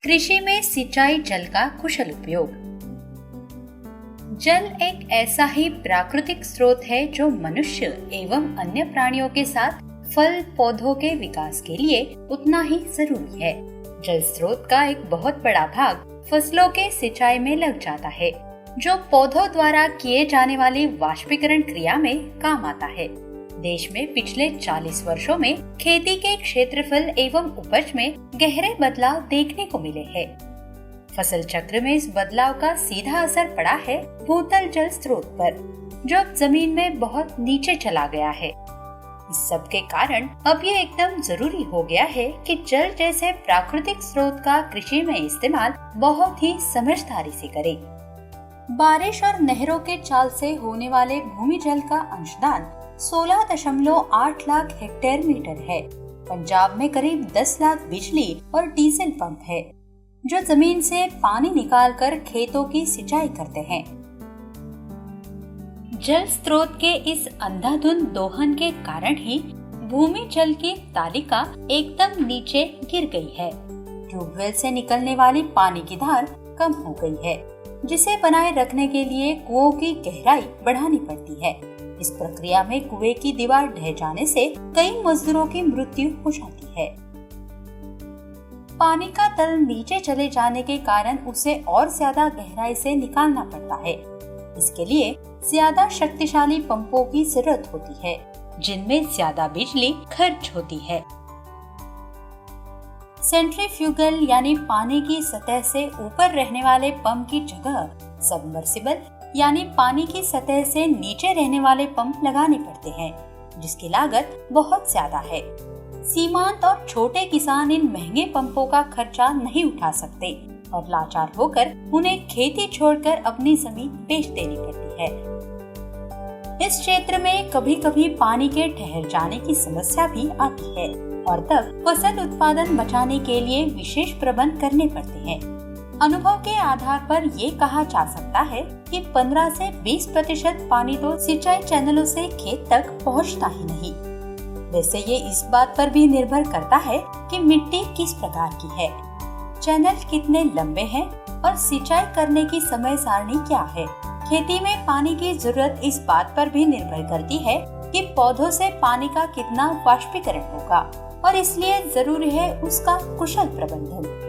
कृषि में सिंचाई जल का कुशल उपयोग। जल एक ऐसा ही प्राकृतिक स्रोत है जो मनुष्य एवं अन्य प्राणियों के साथ फल पौधों के विकास के लिए उतना ही जरूरी है। जल स्रोत का एक बहुत बड़ा भाग फसलों के सिंचाई में लग जाता है, जो पौधों द्वारा किए जाने वाली वाष्पीकरण क्रिया में काम आता है। देश में पिछले 40 वर्षों में खेती के क्षेत्रफल एवं उपज में गहरे बदलाव देखने को मिले हैं। फसल चक्र में इस बदलाव का सीधा असर पड़ा है भूतल जल स्रोत पर, जो अब जमीन में बहुत नीचे चला गया है। इस सब के कारण अब ये एकदम जरूरी हो गया है कि जल जैसे प्राकृतिक स्रोत का कृषि में इस्तेमाल बहुत ही समझदारी से करें। बारिश और नहरों के चाल से होने वाले भूमि जल का अंशदान 16.8 लाख हेक्टेयर मीटर है। पंजाब में करीब 10 लाख बिजली और डीजल पंप है, जो जमीन से पानी निकालकर खेतों की सिंचाई करते हैं। जल स्रोत के इस अंधाधुंध दोहन के कारण ही भूमि जल की तालिका एकदम नीचे गिर गई है। ट्यूबवेल से निकलने वाली पानी की धार कम हो गई है, जिसे बनाए रखने के लिए कुओं की गहराई बढ़ानी पड़ती है। इस प्रक्रिया में कुएं की दीवार ढह जाने से कई मजदूरों की मृत्यु हो जाती है। पानी का तल नीचे चले जाने के कारण उसे और ज्यादा गहराई से निकालना पड़ता है। इसके लिए ज्यादा शक्तिशाली पंपों की जरूरत होती है, जिनमें ज्यादा बिजली खर्च होती है। सेंट्रीफ्यूगल यानी पानी की सतह से ऊपर रहने वाले पंप की जगह सबमर्सिबल यानी पानी की सतह से नीचे रहने वाले पंप लगाने पड़ते हैं, जिसकी लागत बहुत ज्यादा है। सीमांत और छोटे किसान इन महंगे पंपों का खर्चा नहीं उठा सकते और लाचार होकर उन्हें खेती छोड़कर अपनी जमीन बेच देनी पड़ती है। इस क्षेत्र में कभी कभी पानी के ठहर जाने की समस्या भी आती है और तब फसल उत्पादन बचाने के लिए विशेष प्रबंध करने पड़ते हैं। अनुभव के आधार पर ये कहा जा सकता है कि 15 से 20% पानी तो सिंचाई चैनलों से खेत तक पहुंचता ही नहीं। वैसे ये इस बात पर भी निर्भर करता है कि मिट्टी किस प्रकार की है, चैनल कितने लंबे हैं और सिंचाई करने की समय सारणी क्या है। खेती में पानी की जरूरत इस बात पर भी निर्भर करती है कि पौधों से पानी का कितना वाष्पीकरण होगा और इसलिए जरूरी है उसका कुशल प्रबंधन।